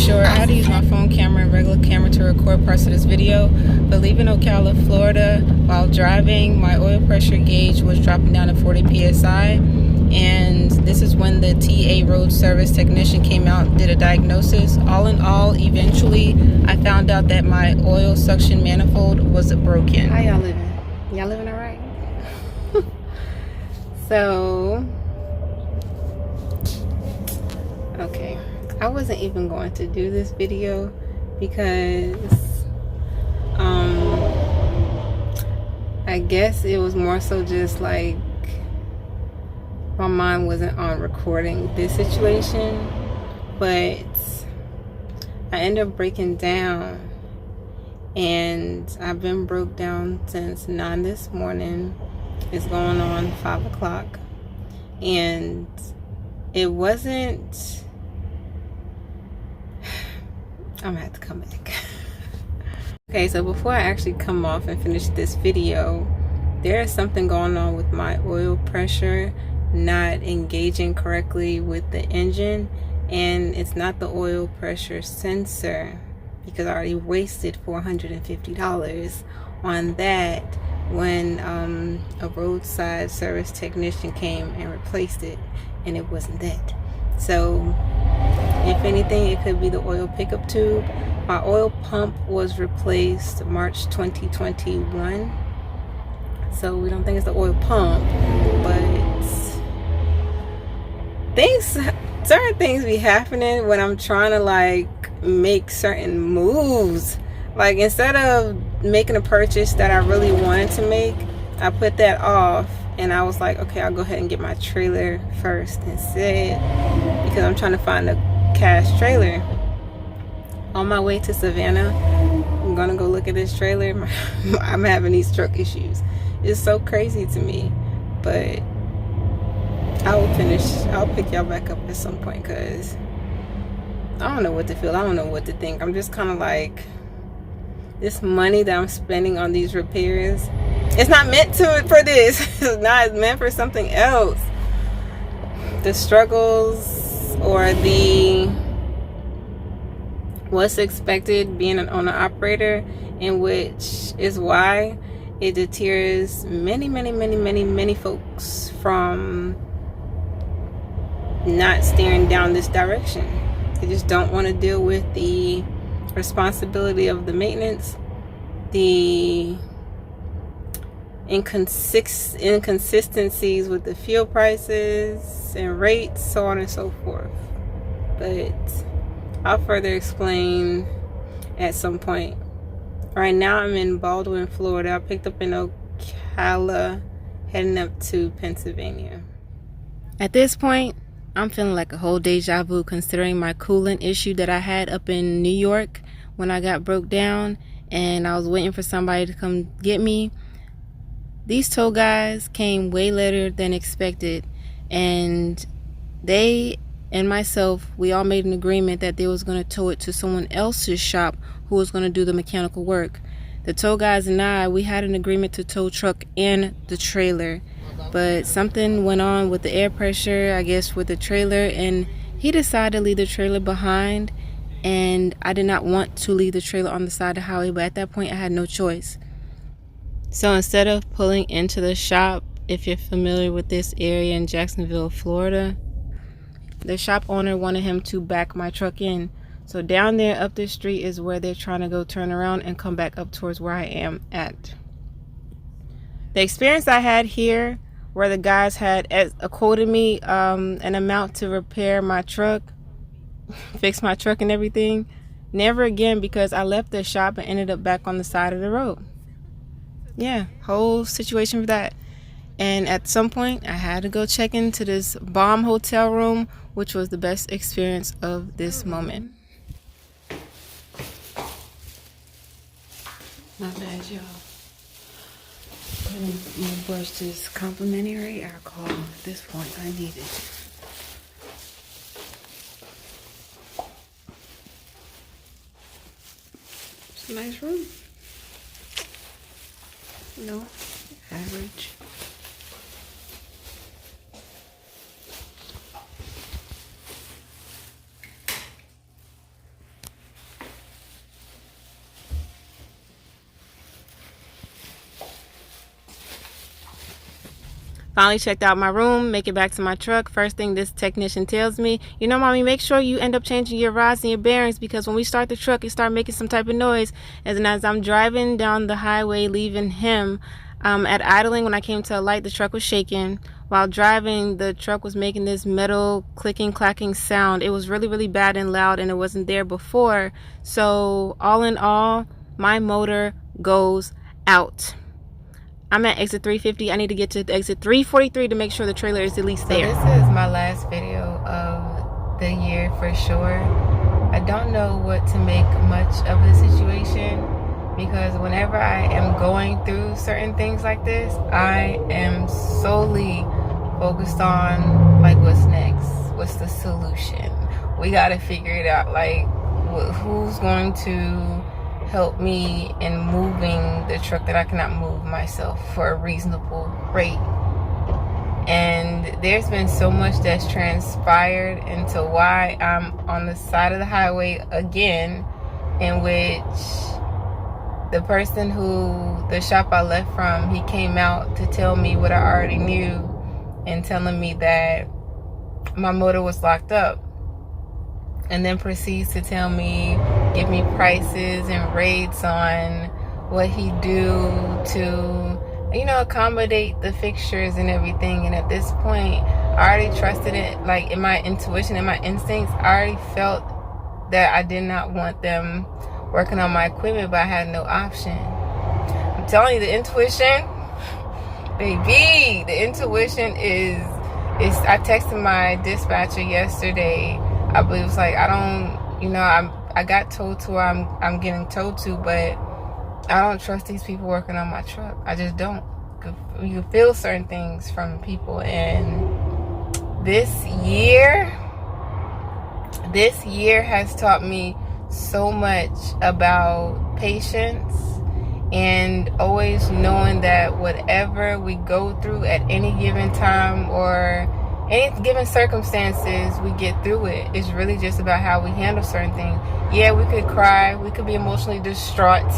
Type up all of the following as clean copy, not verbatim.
sure. I had to use my phone camera and regular camera to record parts of this video, but leaving Ocala, Florida, while driving, my oil pressure gauge was dropping down to 40 psi, and this is when the TA road service technician came out, did a diagnosis. All in all, eventually I found out that my oil suction manifold was broken. How y'all living? Y'all living all right? So okay, I wasn't even going to do this video because I guess it was more so just like my mind wasn't on recording this situation, but I ended up breaking down, and I've been broke down since 9 this morning. It's going on 5 o'clock, and it wasn't, I'm gonna have to come back. Okay, so before I actually come off and finish this video, there is something going on with my oil pressure not engaging correctly with the engine, and it's not the oil pressure sensor, because I already wasted $450 on that when a roadside service technician came and replaced it, and it wasn't that. So if anything, it could be the oil pickup tube. My oil pump was replaced March 2021, so we don't think it's the oil pump, but certain things be happening when I'm trying to like make certain moves. Like, instead of making a purchase that I really wanted to make, I put that off, and I was like, okay, I'll go ahead and get my trailer first instead, because I'm trying to find a cash trailer. On my way to Savannah, I'm gonna go look at this trailer. I'm having these truck issues. It's so crazy to me, but I'll pick y'all back up at some point, because I don't know what to feel. I don't know what to think. I'm just kind of like, this money that I'm spending on these repairs, it's not meant for this. It's not, it's meant for something else. The struggles, or the what's expected being an owner operator, in which is why it deters many folks from not steering down this direction. They just don't want to deal with the responsibility of the maintenance, the inconsistencies with the fuel prices and rates, so on and so forth. But I'll further explain at some point. Right now I'm in Baldwin, Florida. I picked up in Ocala, heading up to Pennsylvania. At this point, I'm feeling like a whole deja vu, considering my coolant issue that I had up in New York when I got broke down and I was waiting for somebody to come get me. These tow guys came way later than expected, and they and myself, we all made an agreement that they was going to tow it to someone else's shop who was going to do the mechanical work. The tow guys and I, we had an agreement to tow truck and the trailer, but something went on with the air pressure, I guess, with the trailer, and he decided to leave the trailer behind, and I did not want to leave the trailer on the side of the highway, but at that point I had no choice. So instead of pulling into the shop, if you're familiar with this area in Jacksonville, Florida, the shop owner wanted him to back my truck in. So down there up the street is where they're trying to go turn around and come back up towards where I am at. The experience I had here, where the guys had quoted me an amount to repair my truck, fix my truck and everything, never again, because I left the shop and ended up back on the side of the road. Yeah, whole situation for that. And at some point I had to go check into this bomb hotel room, which was the best experience of this moment. Not bad, y'all. My brush is complimentary alcohol. At this point, I need it. It's a nice room. No, average. Finally checked out my room, make it back to my truck. First thing this technician tells me, you know, mommy, make sure you end up changing your rods and your bearings, because when we start the truck, it start making some type of noise. And then as I'm driving down the highway, leaving him, at idling, when I came to a light, the truck was shaking. While driving, the truck was making this metal clicking, clacking sound. It was really, really bad and loud, and it wasn't there before. So all in all, my motor goes out. I'm at exit 350. I need to get to exit 343 to make sure the trailer is at least there. So this is my last video of the year for sure. I don't know what to make much of the situation, because whenever I am going through certain things like this, I am solely focused on like what's next, what's the solution. We gotta figure it out, like who's going to help me in moving the truck that I cannot move myself for a reasonable rate. And there's been so much that's transpired into why I'm on the side of the highway again, in which the person the shop I left from, he came out to tell me what I already knew, and telling me that my motor was locked up, and then proceeds to tell me, give me prices and rates on what he do to, you know, accommodate the fixtures and everything. And at this point, I already trusted it, like in my intuition and my instincts. I already felt that I did not want them working on my equipment, but I had no option. I'm telling you, the intuition, baby, the intuition is I texted my dispatcher yesterday. I believe it was like, I don't, you know, I got told to where I'm getting told to, but I don't trust these people working on my truck. I just don't. You feel certain things from people, and this year has taught me so much about patience, and always knowing that whatever we go through at any given time or any given circumstances, we get through it. It's really just about how we handle certain things. Yeah, we could cry, we could be emotionally distraught,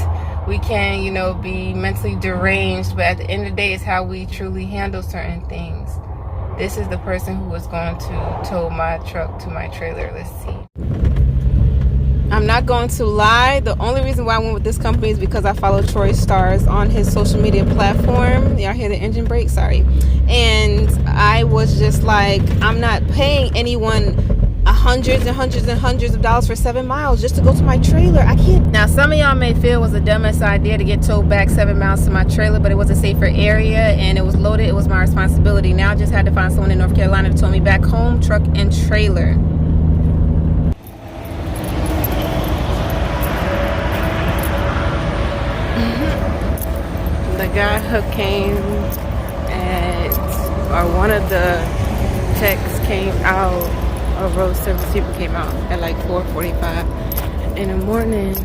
we can, you know, be mentally deranged, but at the end of the day, it's how we truly handle certain things. This is the person who was going to tow my truck to my trailer. Let's see. I'm not going to lie, the only reason why I went with this company is because I follow Troy Stars on his social media platform. Y'all hear the engine brake? Sorry. And I was just like, I'm not paying anyone hundreds and hundreds and hundreds of dollars for 7 miles just to go to my trailer. I can't. Now, some of y'all may feel it was the dumbest idea to get towed back 7 miles to my trailer, but it was a safer area and it was loaded. It was my responsibility. Now I just had to find someone in North Carolina to tow me back home, truck and trailer. The guy who came or one of the techs came out, or road service people came out at like 4:45 in the morning,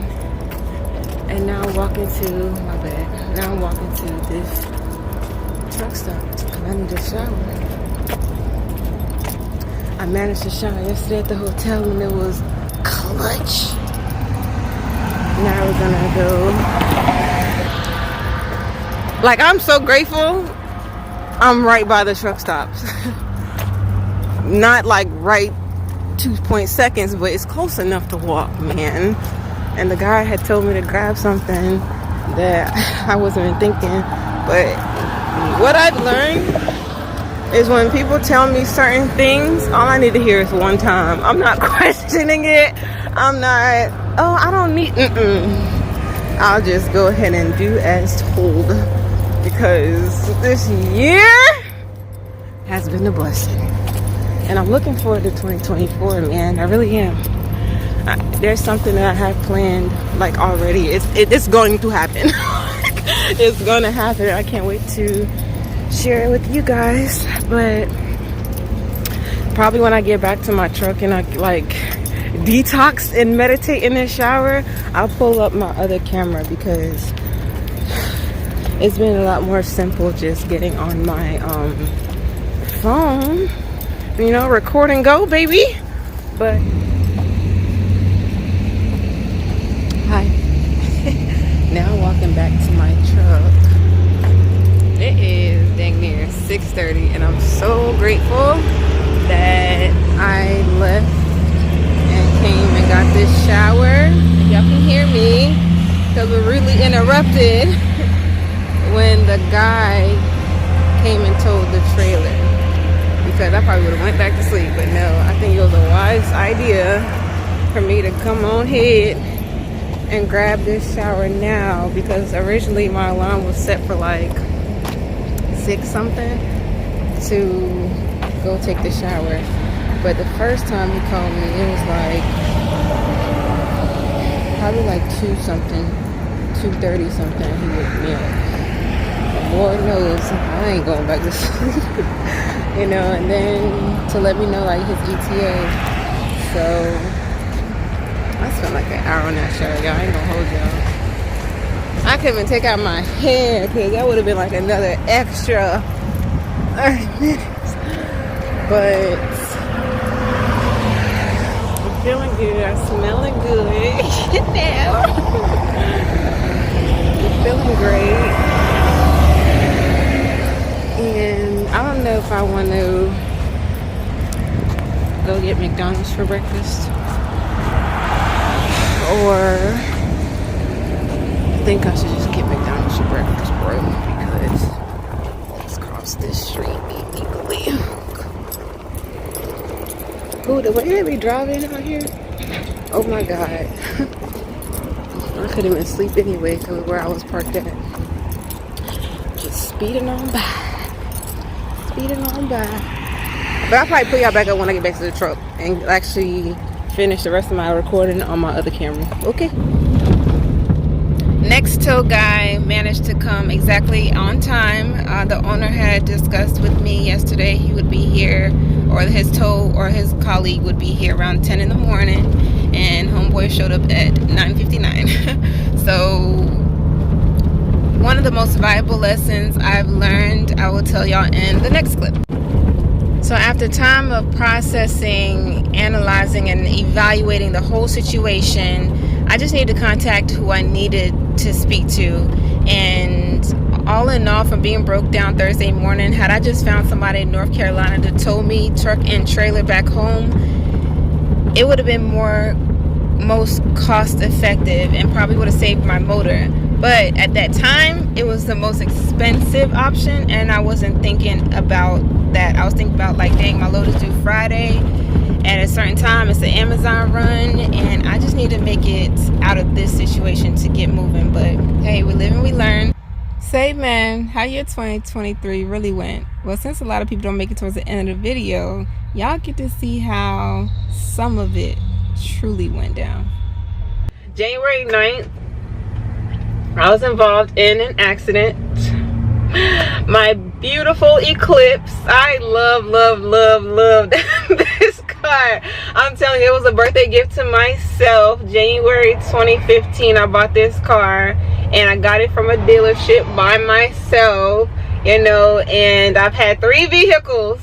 and now I'm walking to this truck stop because I need a shower. I managed to shower yesterday at the hotel when it was clutch. Now we're gonna go. Like, I'm so grateful I'm right by the truck stops. Not like right 2 seconds, but it's close enough to walk, man. And the guy had told me to grab something that I wasn't even thinking. But what I've learned is when people tell me certain things, all I need to hear is one time. I'm not questioning it. I'm not, oh, I don't need, I'll just go ahead and do as told. Because this year has been a blessing. And I'm looking forward to 2024, man. I really am. There's something that I have planned, like, already. It's going to happen. It's going to happen. I can't wait to share it with you guys. But probably when I get back to my truck and I, like, detox and meditate in the shower, I'll pull up my other camera, because it's been a lot more simple just getting on my phone, you know, record and go, baby. But hi. Now walking back to my truck. It is dang near 6:30, and I'm so grateful that I left and came and got this shower. Y'all can hear me because we're really interrupted when the guy came and towed the trailer, because I probably would have went back to sleep, but no, I think it was a wise idea for me to come on ahead and grab this shower now, because originally my alarm was set for like 6 something to go take the shower, but the first time he called me it was like probably like 2 something, 2:30 something he woke me up. Lord knows I ain't going back to sleep. You know, and then to let me know like his ETA. So I spent like an hour on that show, y'all. I ain't gonna hold y'all. I couldn't even take out my hair because that would have been like another extra 30 minutes. But I'm feeling good. I'm smelling good. Now I'm feeling great. And I don't know if I want to go get McDonald's for breakfast, or I think I should just get McDonald's for breakfast, bro, because let's cross this street illegally. Ooh, the way they be driving out here, oh my god. I couldn't even sleep anyway because of where I was parked at. Just speeding on by. But I'll probably put y'all back up when I get back to the truck and actually finish the rest of my recording on my other camera. Okay. Next tow guy managed to come exactly on time. The owner had discussed with me yesterday he would be here, or his tow or his colleague would be here around 10 in the morning, and homeboy showed up at 9:59. So one of the most valuable lessons I've learned, I will tell y'all in the next clip. So after time of processing, analyzing, and evaluating the whole situation, I just needed to contact who I needed to speak to. And all in all, from being broke down Thursday morning, had I just found somebody in North Carolina to tow me truck and trailer back home, it would have been most cost effective and probably would have saved my motor. But at that time, it was the most expensive option, and I wasn't thinking about that. I was thinking about like, dang, my load is due Friday at a certain time. It's an Amazon run, and I just need to make it out of this situation to get moving. But hey, we live and we learn. Say, man, how your 2023 really went? Well, since a lot of people don't make it towards the end of the video, y'all get to see how some of it truly went down. January 9th. I was involved in an accident. My beautiful Eclipse. I love this car. I'm telling you, it was a birthday gift to myself. January 2015, I bought this car, and I got it from a dealership by myself, you know, and I've had 3 vehicles.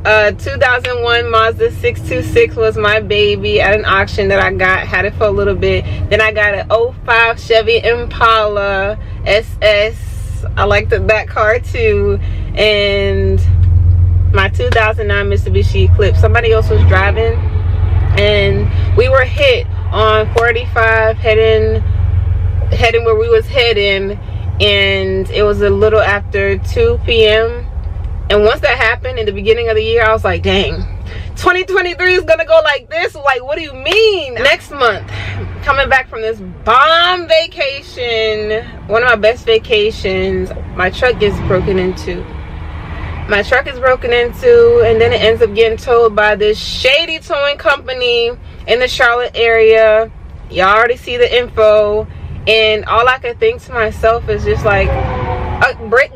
2001 Mazda 626 was my baby at an auction that I got. Had it for a little bit. Then I got an 05 Chevy Impala SS. I liked that car too. And my 2009 Mitsubishi Eclipse. Somebody else was driving, and we were hit on 45 heading where we was heading, and it was a little after 2 p.m. And once that happened in the beginning of the year, I was like, dang, 2023 is gonna go like this? Like, what do you mean? Next month, coming back from this bomb vacation, one of my best vacations, my truck gets broken into. My truck is broken into, and then it ends up getting towed by this shady towing company in the Charlotte area. Y'all already see the info, and all I could think to myself is just like,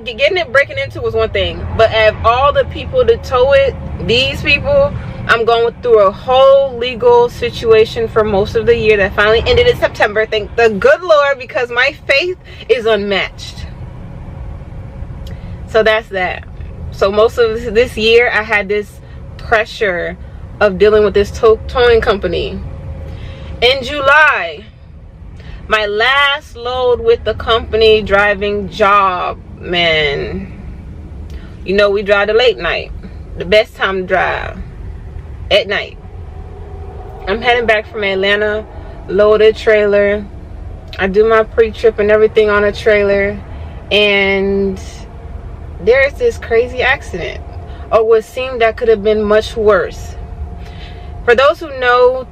getting it breaking into was one thing, but of all the people to tow it, these people, I'm going through a whole legal situation for most of the year that finally ended in September. Thank the good Lord, because my faith is unmatched. So that's that. So most of this year, I had this pressure of dealing with this towing company. In July, my last load with the company driving job, man, You know, we drive the late night. The best time to drive, at night. I'm heading back from Atlanta, loaded trailer. I do my pre-trip and everything on a trailer, and there's this crazy accident, or what seemed that could have been much worse. For those who know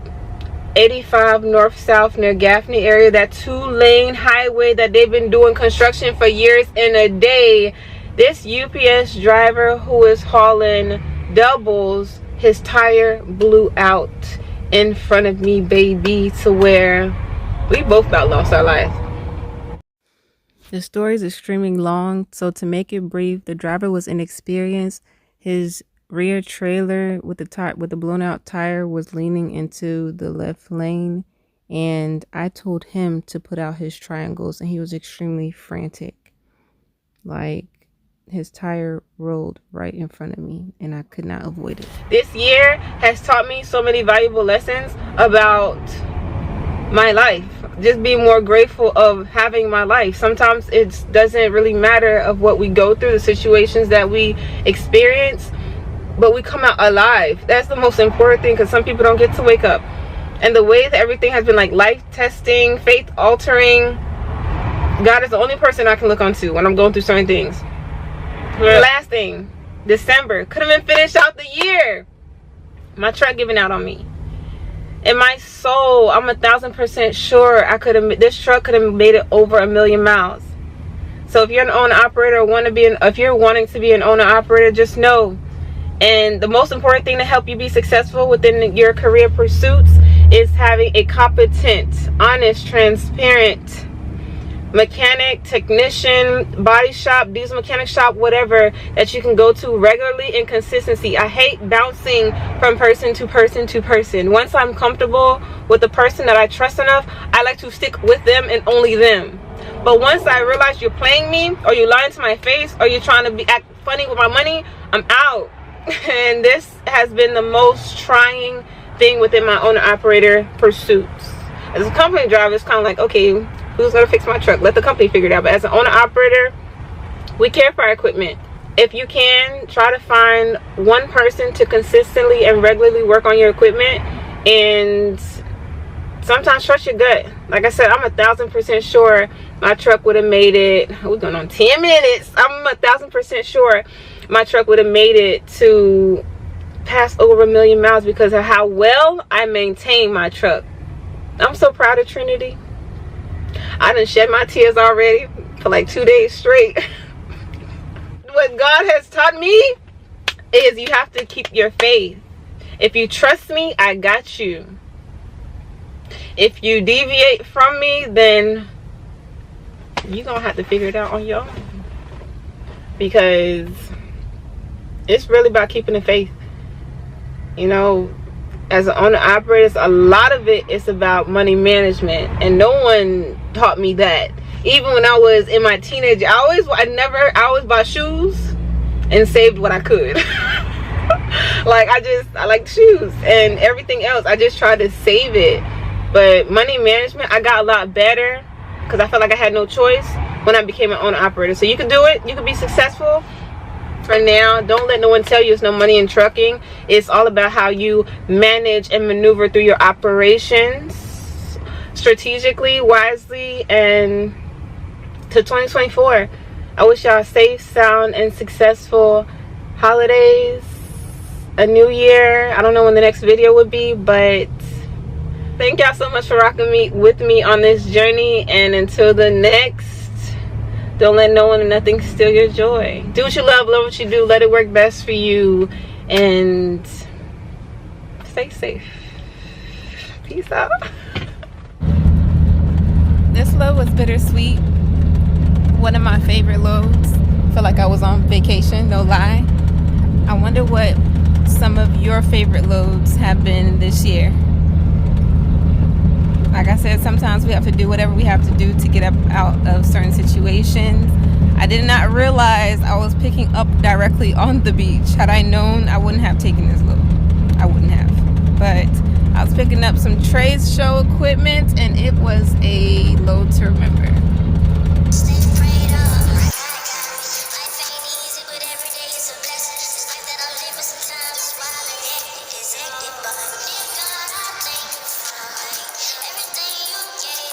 85 north-south near Gaffney area, that 2-lane highway that they've been doing construction for years and a day, this UPS driver who is hauling doubles, his tire blew out in front of me, baby, to where we both about lost our life. The story is extremely long, so to make it brief, the driver was inexperienced. His rear trailer with the blown out tire was leaning into the left lane, and I told him to put out his triangles, and he was extremely frantic. Like, his tire rolled right in front of me, and I could not avoid it. This year has taught me so many valuable lessons about my life. Just being more grateful of having my life. Sometimes it doesn't really matter of what we go through, the situations that we experience, but we come out alive. That's the most important thing, because some people don't get to wake up. And the way that everything has been like life testing, faith altering, God is the only person I can look onto when I'm going through certain things. The last thing, December, could have been finished out the year. My truck giving out on me. In my soul, I'm 1,000% sure this truck could have made it over 1 million miles. So if you're an owner operator, if you're wanting to be an owner operator, just know. And the most important thing to help you be successful within your career pursuits is having a competent, honest, transparent mechanic, technician, body shop, diesel mechanic shop, whatever, that you can go to regularly in consistency. I hate bouncing from person to person to person. Once I'm comfortable with the person that I trust enough, I like to stick with them and only them. But once I realize you're playing me, or you're lying to my face, or you're trying to act funny with my money, I'm out. And this has been the most trying thing within my owner operator pursuits. As a company driver, it's kind of like, okay, who's gonna fix my truck? Let the company figure it out. But as an owner operator, we care for our equipment. If you can, try to find one person to consistently and regularly work on your equipment, and sometimes trust your gut. Like I said, I'm 1,000% sure my truck would have made it. We're going on 10 minutes. I'm 1,000% sure my truck would have made it to pass over 1 million miles because of how well I maintain my truck. I'm so proud of Trinity. I done shed my tears already for like 2 days straight. What God has taught me is you have to keep your faith. If you trust me, I got you. If you deviate from me, then you're gonna have to figure it out on your own, because it's really about keeping the faith. You know, as an owner operator, a lot of it is about money management, and no one taught me that. Even when I was in my teenage, I always bought shoes and saved what I could. Like I like shoes, and everything else I just tried to save it. But money management, I got a lot better because I felt like I had no choice when I became an owner operator. So you can do it. You can be successful. For now, don't let no one tell you it's no money in trucking. It's all about how you manage and maneuver through your operations strategically, wisely, and to 2024. I wish y'all safe, sound, and successful holidays, a new year. I don't know when the next video would be, but thank y'all so much for rocking with me on this journey, and until the next, don't let no one and nothing steal your joy. Do what you love what you do, let it work best for you, and stay safe. Peace out. This load was bittersweet. One of my favorite loads. Feel like I was on vacation, no lie. I wonder what some of your favorite loads have been this year. Like I said, sometimes we have to do whatever we have to do to get up out of certain situations. I did not realize I was picking up directly on the beach. Had I known, I wouldn't have taken this load. I wouldn't have. But I was picking up some trade show equipment, and it was a load to remember.